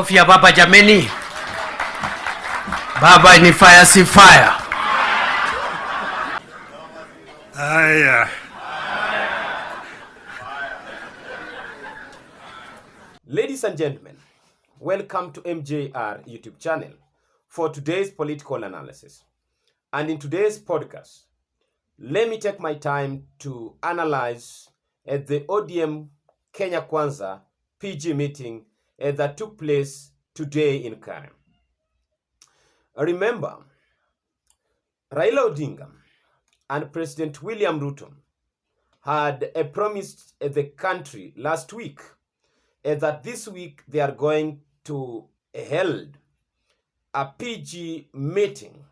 Ya baba jameni, baba ni fire si fire. Haya, ladies and gentlemen, welcome to MJR YouTube channel for today's political analysis. And in today's podcast, let me take my time to analyze the ODM Kenya Kwanza PG meeting that took place today in Karen. Remember, Raila Odinga and President William Ruto had promised the country last week that this week they are going to hold a PG meeting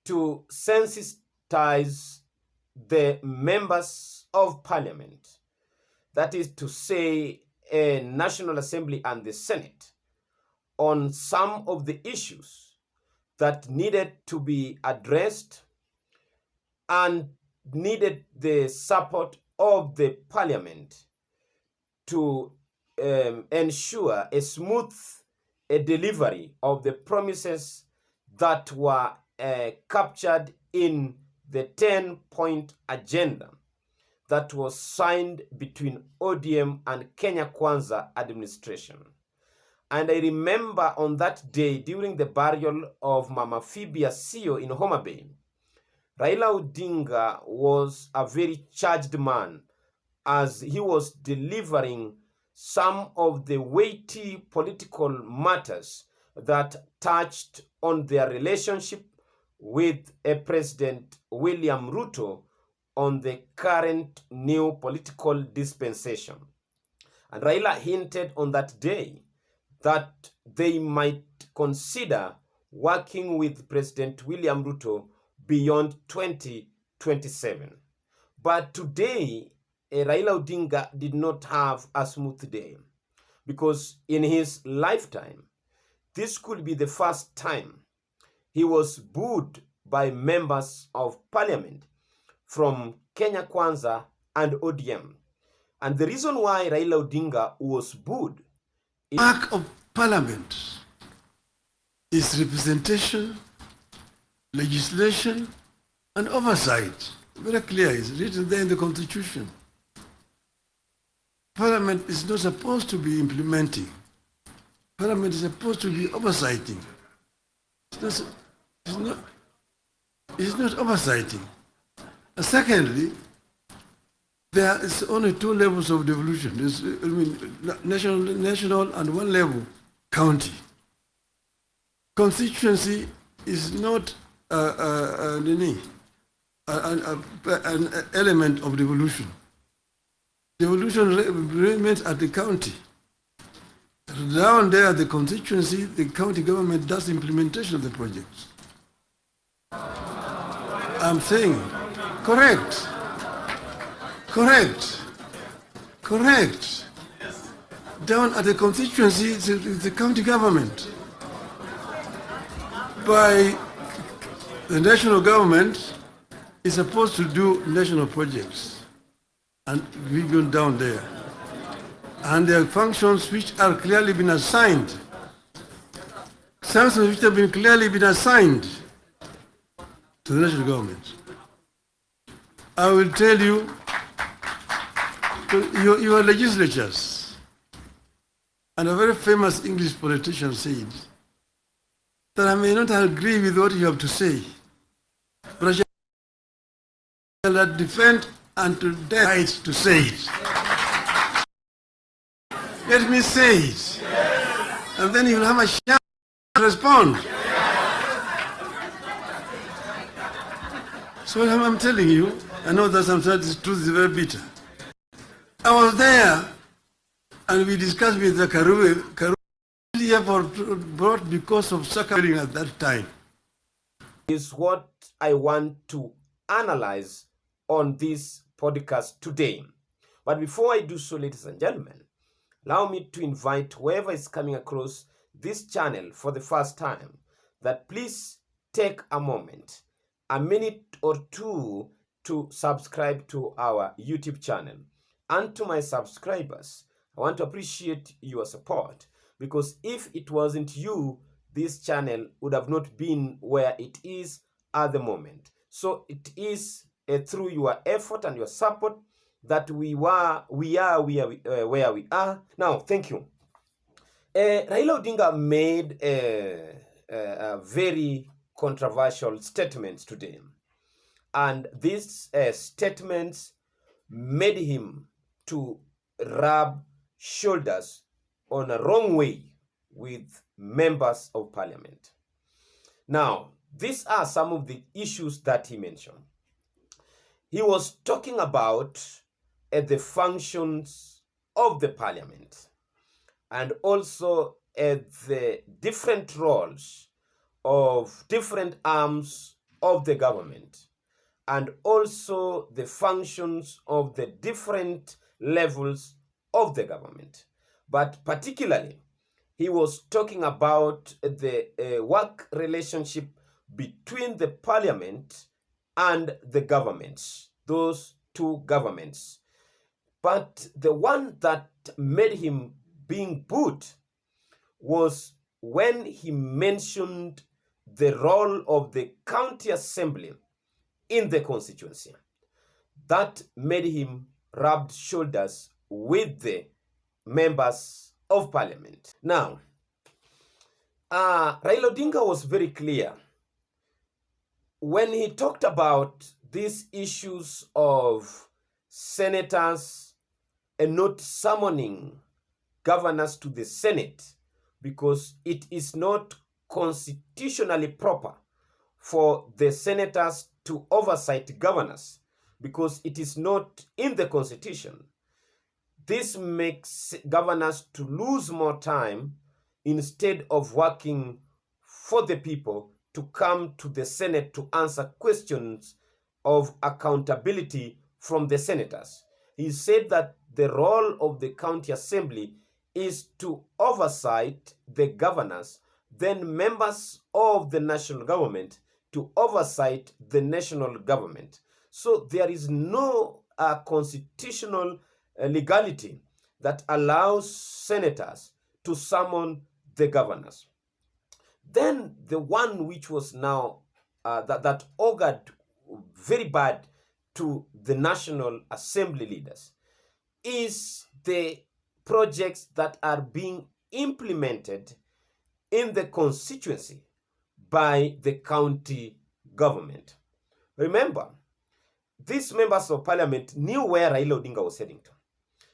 to sensitize the members of parliament, that is to say, a National Assembly and the Senate, on some of the issues that needed to be addressed and needed the support of the parliament to ensure a smooth delivery of the promises that were captured in the 10-point agenda that was signed between ODM and Kenya Kwanza administration. And I remember on that day, during the burial of Mama Phoebe Asio in Homa Bay, Raila Odinga was a very charged man as he was delivering some of the weighty political matters that touched on their relationship with President William Ruto on the current new political dispensation. And Raila hinted on that day that they might consider working with President William Ruto beyond 2027. But today, Raila Odinga did not have a smooth day, because in his lifetime, this could be the first time he was booed by members of parliament from Kenya Kwanza and ODM. And the reason why Raila Odinga was booed the mark of parliament is representation, legislation, and oversight. Very clear, it's written there in the Constitution. Parliament is not supposed to be implementing. Parliament is supposed to be oversighting. It's not oversighting. And secondly, there is only two levels of devolution. There's, national and one level, county. Constituency is not an element of devolution. Devolution remains at the county. Down there, the constituency, the county government does implementation of the projects. I'm saying, correct. Down at the constituency, it's the county government. By the national government is supposed to do national projects, and we go down there. And there are functions which are clearly been assigned. Functions which have been clearly been assigned to the national government. I will tell you, your legislatures, and a very famous English politician said that I may not agree with what you have to say, but I shall defend until death right to say it. Let me say it, and then you will have a chance to respond. So I'm telling you, I know that sometimes the truth is very bitter. I was there, and we discussed with the Karue brought because of suffering at that time. Is what I want to analyze on this podcast today. But before I do so, ladies and gentlemen, allow me to invite whoever is coming across this channel for the first time that please take a moment, a minute or two, to subscribe to our YouTube channel. And to my subscribers, I want to appreciate your support. Because if it wasn't you, this channel would have not been where it is at the moment. So it is through your effort and your support that we are where we are now. Thank you. Raila Odinga made a very controversial statements today, and these statements made him to rub shoulders on a wrong way with members of parliament. Now, these are some of the issues that he mentioned. He was talking about the functions of the parliament and also the different roles of different arms of the government, and also the functions of the different levels of the government. But particularly, he was talking about the work relationship between the parliament and the governments, those two governments. But the one that made him being put was when he mentioned the role of the county assembly in the constituency. That made him rub shoulders with the members of parliament. Now, Raila Odinga was very clear when he talked about these issues of senators and not summoning governors to the Senate because it is not constitutionally proper for the senators to oversight governors because it is not in the constitution. This makes governors to lose more time instead of working for the people to come to the Senate to answer questions of accountability from the senators. He said that the role of the county assembly is to oversight the governors, then members of the national government to oversight the national government. So there is no constitutional legality that allows senators to summon the governors. Then the one which was now that augured very bad to the National Assembly leaders is the projects that are being implemented in the constituency by the county government. Remember, these members of parliament knew where Raila Odinga was heading to,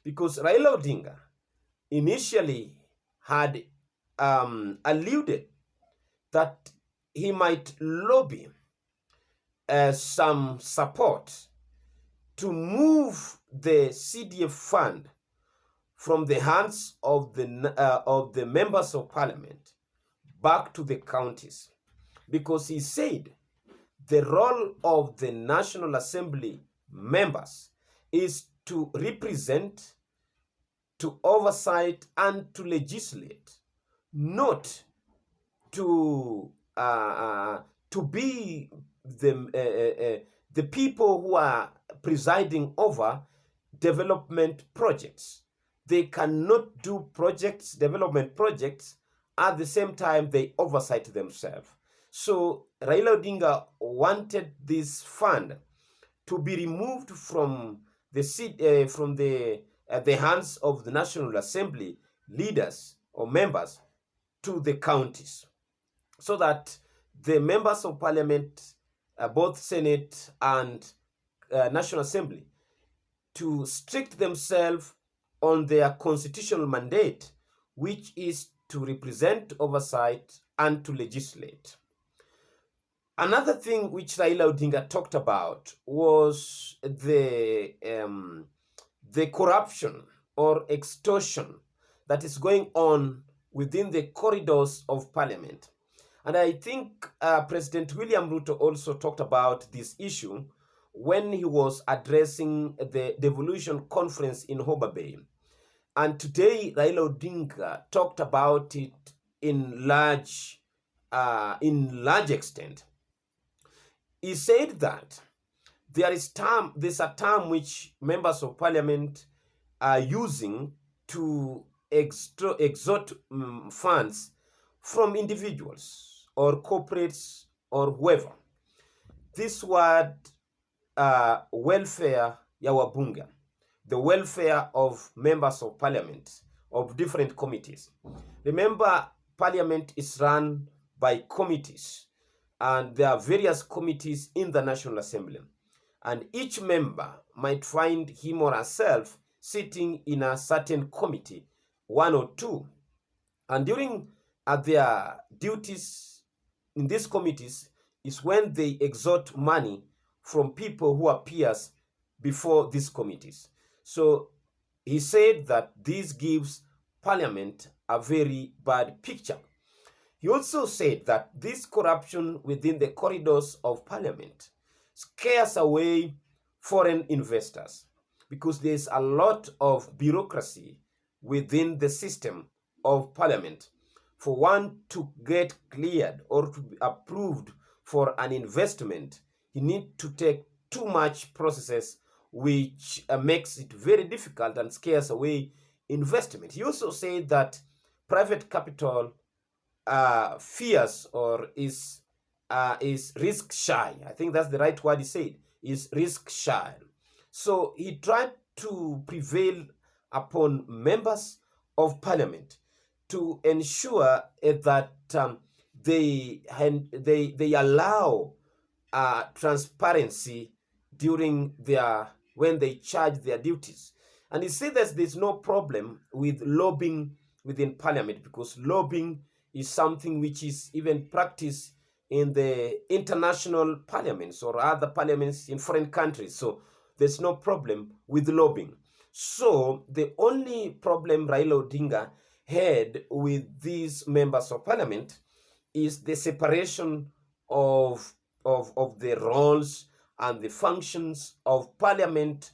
because Raila Odinga initially had alluded that he might lobby some support to move the CDF fund from the hands of the members of parliament back to the counties, because he said the role of the National Assembly members is to represent, to oversight, and to legislate, not to be the people who are presiding over development projects. They cannot do development projects, at the same time they oversight themselves. So Raila Odinga wanted this fund to be removed from the hands of the National Assembly leaders or members to the counties, so that the members of parliament, both Senate and National Assembly, to strict themselves on their constitutional mandate, which is to represent, oversight, and to legislate. Another thing which Raila Odinga talked about was the corruption or extortion that is going on within the corridors of parliament. And I think President William Ruto also talked about this issue when he was addressing the devolution conference in Homa Bay. And today, Raila Odinga talked about it in large extent. He said that there's a term which members of parliament are using to extort funds from individuals or corporates or whoever. This word welfare ya wabunge, the welfare of members of parliament of different committees. Remember, parliament is run by committees, and there are various committees in the National Assembly, and each member might find him or herself sitting in a certain committee, one or two, and during their duties in these committees is when they extort money from people who appears before these committees. So he said that this gives parliament a very bad picture. He also said that this corruption within the corridors of parliament scares away foreign investors because there's a lot of bureaucracy within the system of parliament. For one to get cleared or to be approved for an investment, you need to take too much processes, which makes it very difficult and scares away investment. He also said that private capital fears or is risk shy. I think that's the right word he said, is risk shy. So he tried to prevail upon members of parliament to ensure that they allow transparency during when they charge their duties. And he said that there's no problem with lobbying within parliament because lobbying is something which is even practiced in the international parliaments or other parliaments in foreign countries. So there's no problem with lobbying. So the only problem Raila Odinga had with these members of parliament is the separation of the roles and the functions of parliament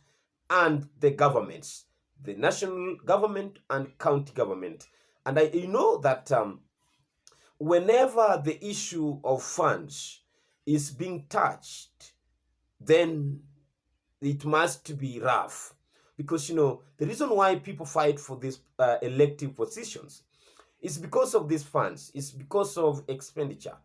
and the governments, the national government and county government. And you know that whenever the issue of funds is being touched, then it must be rough. Because, the reason why people fight for these elective positions is because of these funds. It's because of expenditure.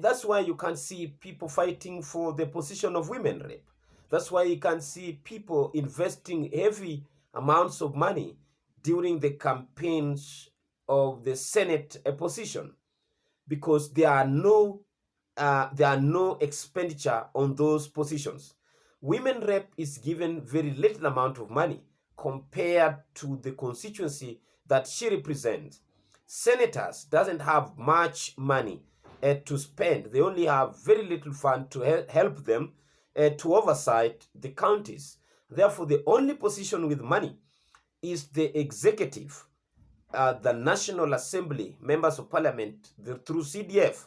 That's why you can see people fighting for the position of women rep. That's why you can see people investing heavy amounts of money during the campaigns of the Senate position, because there are no expenditure on those positions. Women rep is given very little amount of money compared to the constituency that she represents. Senators doesn't have much money to spend. They only have very little fund to help them to oversight the counties. Therefore, the only position with money is the executive, the National Assembly, members of parliament through CDF,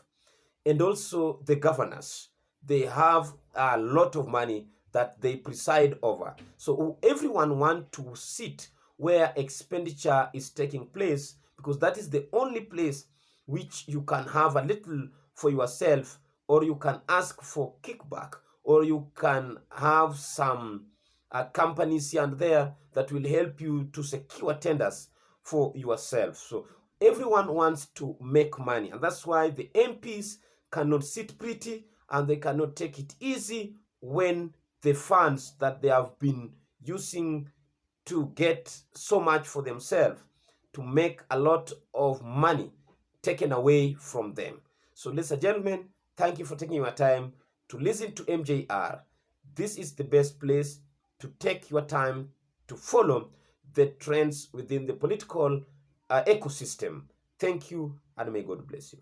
and also the governors. They have a lot of money that they preside over. So everyone wants to sit where expenditure is taking place, because that is the only place which you can have a little for yourself, or you can ask for kickback, or you can have some companies here and there that will help you to secure tenders for yourself. So everyone wants to make money, and that's why the MPs cannot sit pretty and they cannot take it easy when the funds that they have been using to get so much for themselves, to make a lot of money taken away from them. So ladies and gentlemen, thank you for taking your time to listen to MJR. This is the best place to take your time to follow the trends within the political ecosystem. Thank you, and may God bless you.